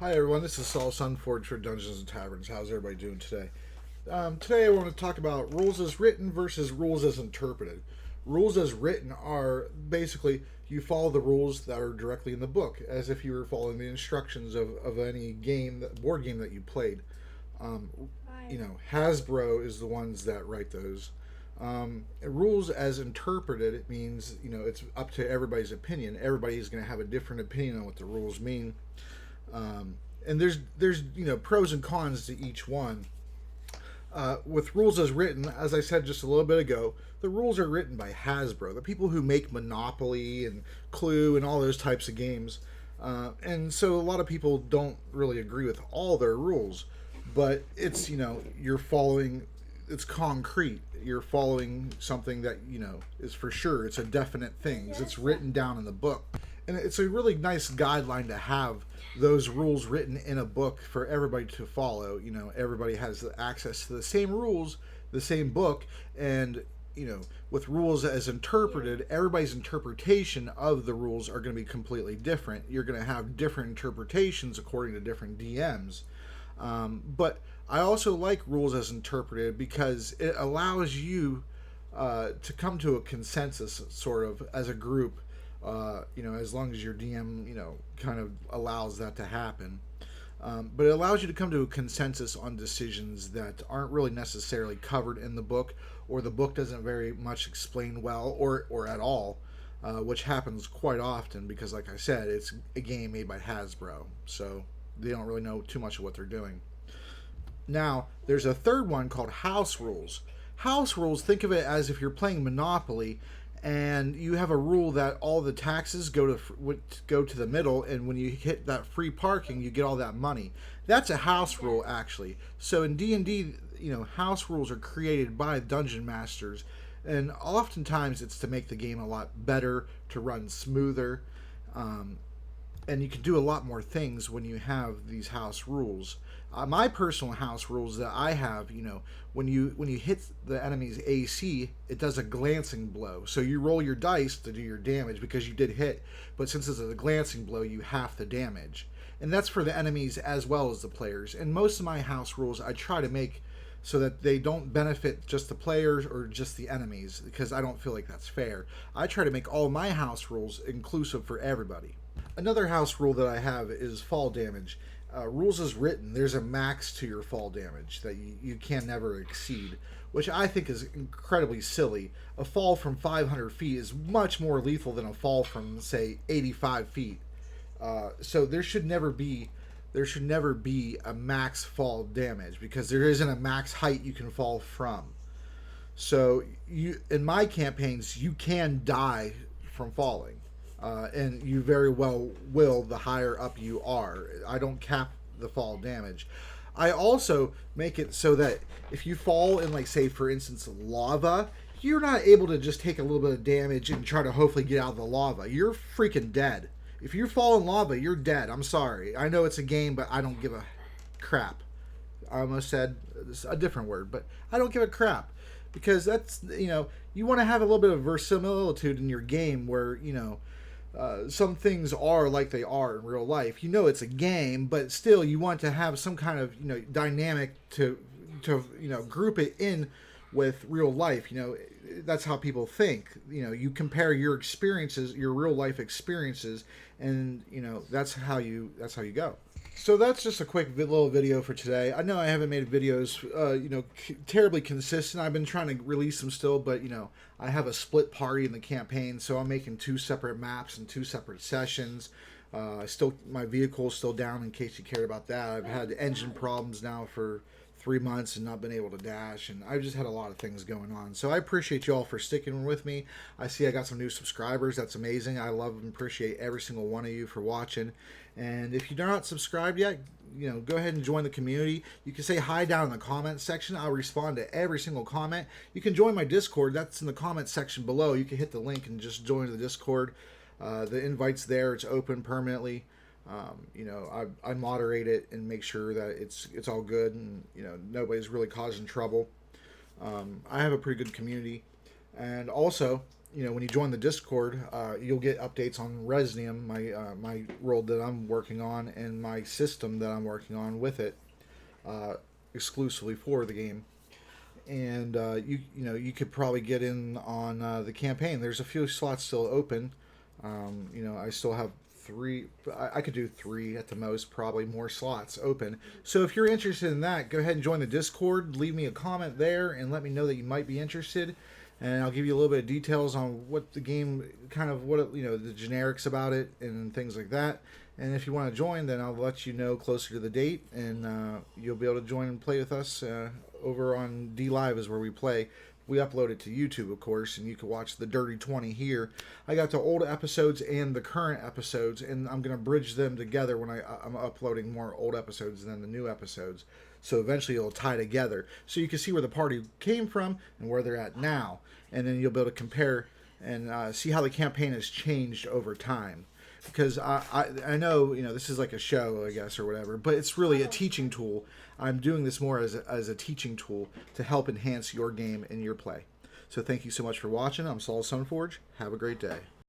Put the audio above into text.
Hi everyone, this is Saul Sunforge for Dungeons and Taverns. How's everybody doing today? Today I want to talk about rules as written versus rules as interpreted. Rules as written are basically you follow the rules that are directly in the book, as if you were following the instructions of any game, board game that you played. Um, Hasbro is the ones that write those. Rules as interpreted, it means, it's up to everybody's opinion. Everybody's going to have a different opinion on what the rules mean. And there's pros and cons to each one. With rules as written, as I said just a little bit ago, the rules are written by Hasbro, the people who make Monopoly and Clue and all those types of games. And so a lot of people don't really agree with all their rules, but it's you're following. It's concrete. You're following something that is for sure. It's a definite thing. It's written down in the book, and it's a really nice guideline to have those rules written in a book for everybody to follow. Everybody has access to the same rules, the same book, and with rules as interpreted, everybody's interpretation of the rules are going to be completely different. You're going to have different interpretations according to different DMs. But I also like rules as interpreted because it allows you to come to a consensus, sort of, as a group. As long as your DM, kind of allows that to happen. But it allows you to come to a consensus on decisions that aren't really necessarily covered in the book, or the book doesn't very much explain well, or at all, which happens quite often because, like I said, it's a game made by Hasbro, so they don't really know too much of what they're doing. Now, there's a third one called house rules. House rules, think of it as if you're playing Monopoly and you have a rule that all the taxes go to the middle, and when you hit that free parking, you get all that money. That's a house rule, actually. So in D&D, house rules are created by dungeon masters, and oftentimes it's to make the game a lot better, to run smoother, and you can do a lot more things when you have these house rules. My personal house rules that I have, when you hit the enemy's AC, it does a glancing blow. So you roll your dice to do your damage because you did hit, but since it's a glancing blow, you half the damage. And that's for the enemies as well as the players. And most of my house rules I try to make so that they don't benefit just the players or just the enemies, because I don't feel like that's fair. I try to make all my house rules inclusive for everybody. Another house rule that I have is fall damage. Rules as written, there's a max to your fall damage that you can never exceed, which I think is incredibly silly. A fall from 500 feet is much more lethal than a fall from, say, 85 feet. So there should never be a max fall damage, because there isn't a max height you can fall from. So in my campaigns, you can die from falling. And you very well will the higher up you are. I don't cap the fall damage. I also make it so that if you fall in, like, say, for instance, lava, you're not able to just take a little bit of damage and try to hopefully get out of the lava. You're freaking dead. If you fall in lava, you're dead. I'm sorry. I know it's a game, but I don't give a crap. I almost said a different word, but I don't give a crap. Because that's, you want to have a little bit of verisimilitude in your game where, some things are like they are in real life. It's a game, but still you want to have some kind of dynamic to group it in with real life. That's how people think. You compare your experiences, your real life experiences, and that's how you go. So that's just a quick little video for today. I know I haven't made videos, terribly consistent. I've been trying to release them still, but, I have a split party in the campaign, so I'm making 2 separate maps and 2 separate sessions. My vehicle is still down, in case you cared about that. I've had engine problems now for 3 months and not been able to dash, and I've just had a lot of things going on. So I appreciate you all for sticking with me. I see I got some new subscribers. That's amazing. I love and appreciate every single one of you for watching. And if you're not subscribed yet, go ahead and join the community. You can say hi down in the comments section. I'll respond to every single comment. You can join my Discord. That's in the comments section below. You can hit the link and just join the Discord. The invite's there. It's open permanently. I moderate it and make sure that it's all good, and nobody's really causing trouble. I have a pretty good community, and also when you join the Discord, you'll get updates on Resnium, my world that I'm working on, and my system that I'm working on with it, uh, exclusively for the game. And you could probably get in on the campaign. There's a few slots still open. I still have three. I could do three at the most, probably more slots open. So if you're interested in that, go ahead and join the Discord. Leave me a comment there and let me know that you might be interested. And I'll give you a little bit of details on what the game, kind of the generics about it and things like that. And if you want to join, then I'll let you know closer to the date, and you'll be able to join and play with us over on D Live is where we play. We upload it to YouTube, of course, and you can watch the Dirty 20 here. I got the old episodes and the current episodes, and I'm going to bridge them together when I'm uploading more old episodes than the new episodes. So eventually it'll tie together. So you can see where the party came from and where they're at now. And then you'll be able to compare and see how the campaign has changed over time. Because I know, this is like a show, I guess, or whatever, but it's really a teaching tool. I'm doing this more as a teaching tool to help enhance your game and your play. So thank you so much for watching. I'm Saul Stoneforge. Have a great day.